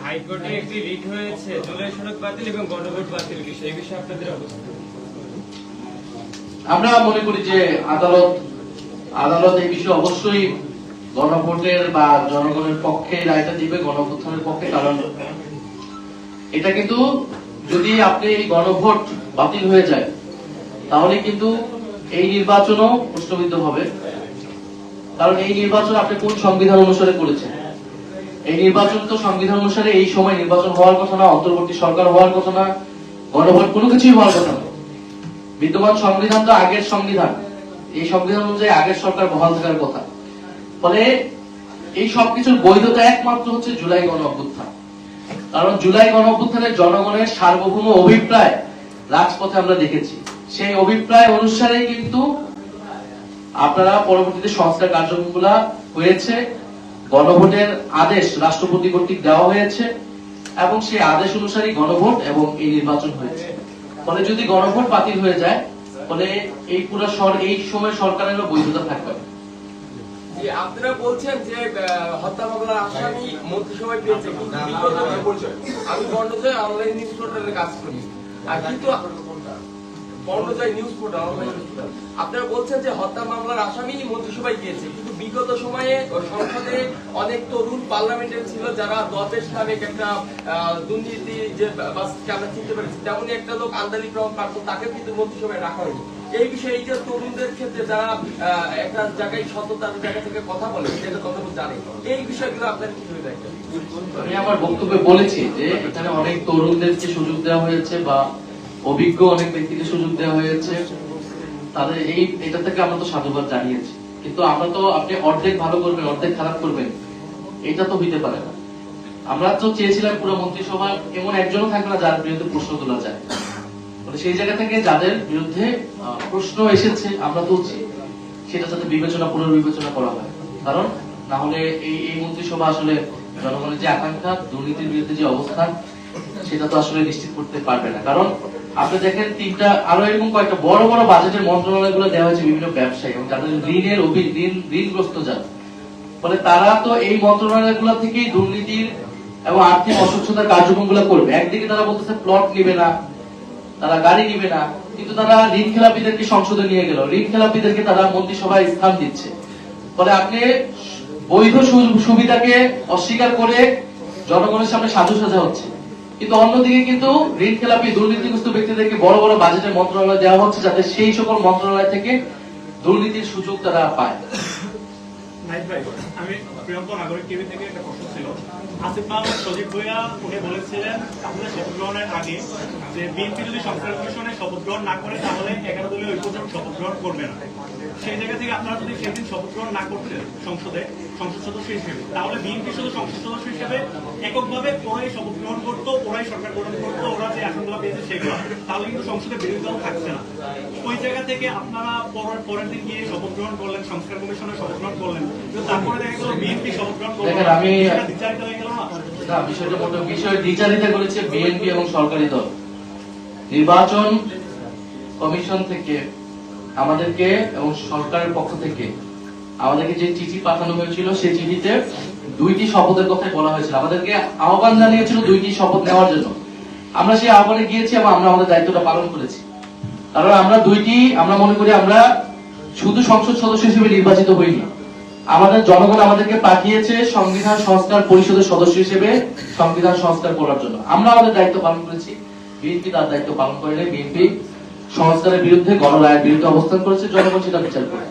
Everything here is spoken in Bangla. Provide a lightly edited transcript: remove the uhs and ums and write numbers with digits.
হাইকোর্টে একটি রিট হয়েছে জুলাই সনদ বাতিল এবং গণভোট বাতিল বিষয়ে, এই বিষয়ে আপনাদের অবস্থা? আমরা মনে করি যে আদালত এই বিষয়ে অবশ্যই গণভোটের বা জনগণের পক্ষে রায়টা দিবে, গণঅভ্যুত্থানের পক্ষে। কারণ এটা কিন্তু যদি আপনি এই গণভোট বাতিল হয়ে যায় তাহলে কিন্তু এই নির্বাচনও প্রশ্নবিদ্ধ হবে। কারণ এই নির্বাচন আপনি কোন সংবিধান অনুসারে করেছেন? এই নির্বাচন তো সংবিধান অনুসারে এই সময় নির্বাচন হওয়ার কথা না, অন্তর্বর্তী সরকার হওয়ার কথা না, গণভোট কোনো কিছুই হওয়ার কথা না। বিদ্যমান সংবিধান তো আগের সংবিধান, এই সংবিধান অনুযায়ী আগের সরকার বহাল থাকার কথা। ফলে এই সবকিছুর বৈধতা একমাত্র হচ্ছে জুলাই গণঅভ্যুত্থান। কারণ জুলাই গণঅভ্যুত্থানের জনগণের সার্বভৌম অভিপ্রায় রাজপথে আমরা দেখেছি। সেই অভিপ্রায় অনুসারে কিন্তু আপনারা পরবর্তীতে সংস্কার কার্যক্রমগুলো হয়েছে, গণভোটের আদেশ রাষ্ট্রপতি কর্তৃক দেওয়া হয়েছে এবং সেই আদেশ অনুসারে গণভোট এবং এই নির্বাচন হয়েছে। ফলে যদি গণভোট বাতিল হয়ে যায় ফলে এই পুরো এই সময় সরকারেরও বৈধতা থাকবে। আপনারা বলছেন যে হত্যা মামলার আসামি মন্ত্রিসভায় পেয়েছে, আমি বর্ণজয় অনলাইন নিউজ পোর্টালে কাজ করি, আর কিন্তু বর্ণজয় নিউজ পোর্টাল আপনারা বলছেন যে হত্যা মামলার আসামি মন্ত্রিসভায় গিয়েছে, কিন্তু বিগত সময়ে সংসদে অনেক তরুণ পার্লামেন্টে ছিল যারা দশের সাবেক একটা দুর্নীতি যে আমরা চিনতে পেরেছি, তেমনই একটা লোক আন্দালিক রহমান পার্থ, তাকে কিন্তু মন্ত্রিসভায় রাখা হয়নি। এই বিষয়ে এই যে তরুণদের ক্ষেত্রে যারা একটা জায়গায় সততার জায়গা থেকে কথা বলে, সেটা কথা জানে, এই বিষয়গুলো আপনার কি হয়ে দেখেন? আমি আমার বক্তব্যে বলেছি যে এখানে অনেক তরুণদেরকে সুযোগ দেওয়া হয়েছে বা অভিজ্ঞ অনেক ব্যক্তিকে সুযোগ দেওয়া হয়েছে, তাদের এটা থেকে আমরা তো সাধুবাদ জানিয়েছি। কিন্তু আমরা তো আপনি অর্ধেক ভালো করবেন অর্ধেক খারাপ করবেন, এটা তো হইতে পারে না। আমরা তো চেয়েছিলাম পুরো মন্ত্রিসভা এমন একজনও থাকবে না যার বিরুদ্ধে প্রশ্ন তোলা যায়। সেই জায়গা থেকে যাদের বিরুদ্ধে প্রশ্ন এসেছে আমরা তুলছি, সেটা যাতে পুনর্বিবেচনা করা হয়। কারণ না হলে এই মন্ত্রিসভা আসলে জনগণের যে আকাঙ্ক্ষা, দুর্নীতির বিরুদ্ধে যে অবস্থান, সেটা তো আসলে নিশ্চিত করতে পারবে না। কারণ আপনি দেখেন আরো এরকম কয়েকটা বড় বড় বাজেটের মন্ত্রণালয়গুলো দেওয়া হয়েছে বিভিন্ন ব্যবসায়ী এবং যাদের ঋণগ্রস্ত যারা, ফলে তারা তো এই মন্ত্রণালয়গুলো থেকেই দুর্নীতির এবং আর্থিক অস্বচ্ছতার কার্যক্রমগুলো করবে। একদিকে তারা বলতেছে প্লট নিবে না, তারা গাড়ি নিবে না, কিন্তু তারা ঋণ খেলাপিদেরকে সংসদে নিয়ে গেল, ঋণ খেলাপিদেরকে তারা মন্ত্রিসভায় স্থান দিচ্ছে। ফলে আপনি বৈধ সুবিধাকে অস্বীকার করে জনগণের সামনে সাজু সাজা হচ্ছে, কিন্তু অন্যদিকে কিন্তু ঋণ খেলাপি দুর্নীতিগ্রস্ত ব্যক্তিদেরকে বড় বড় বাজেটের মন্ত্রণালয় দেওয়া হচ্ছে যাতে সেই সকল মন্ত্রণালয় থেকে দুর্নীতির সুযোগ তারা পায়। আমি প্রিয়ঙ্ক নাগরিক টিভি থেকে একটা প্রশ্ন ছিল। আসিফ মাহমুদ সজীব ভুঁইয়া উনি বলেছিলেন আপনাদের শপথ গ্রহণের আগে যে বিএনপি যদি সংস্কার কমিশনে শপথ গ্রহণ না করে তাহলে 11 দলীয় ঐক্যজোট শপথ গ্রহণ করবে না। সেই জায়গা থেকে আপনারা যদি সেদিন শপথ গ্রহণ না করতেন সংসদ সদস্য হিসেবে, তাহলে বিএনপি শুধু সংসদ সদস্য হিসেবে এককভাবে ওরাই শপথ গ্রহণ করতো, ওরাই সরকার গঠন করতো, ওরা যে আসনগুলো পেয়েছে সেগুলো, তাহলে কিন্তু সংসদে বিরোধী দল থাকছে না। ওই জায়গা থেকে আপনারা পরের দিন গিয়ে শপথ গ্রহণ করলেন, সংস্কার কমিশনে শপথ গ্রহণ করলেন, কিন্তু তারপরে দেখা গেল বিএনপি শপথ গ্রহণ করলেন, বিচারিত হয়ে গেল না? বিষয় দ্বিচারিতা করেছে বিএনপি এবং সরকারি দল। নির্বাচন কমিশন থেকে আমাদেরকে এবং সরকারের পক্ষ থেকে আমাদেরকে যে চিঠি পাঠানো হয়েছিল, সেই চিঠিতে 2টি শপথের কথাই বলা হয়েছিল। আমাদেরকে আহ্বান জানিয়েছিল 2টি শপথ নেওয়ার জন্য। আমরা সেই আহ্বানে গিয়েছি এবং আমরা আমাদের দায়িত্বটা পালন করেছি। কারণ আমরা মনে করি আমরা শুধু সংসদ সদস্য হিসেবে নির্বাচিত হইনি, আমাদের জনগণ আমাদেরকে পাঠিয়েছে সংবিধান সংস্কার পরিষদের সদস্য হিসেবে সংবিধান সংস্কার করার জন্য। আমরা আমাদের দায়িত্ব পালন করেছি, বিএনপি তার দায়িত্ব পালন করেনি। বিএনপি সংস্কারের বিরুদ্ধে, গণরায়ের বিরুদ্ধে অবস্থান করেছে, জনগণ সেটা বিচার করে।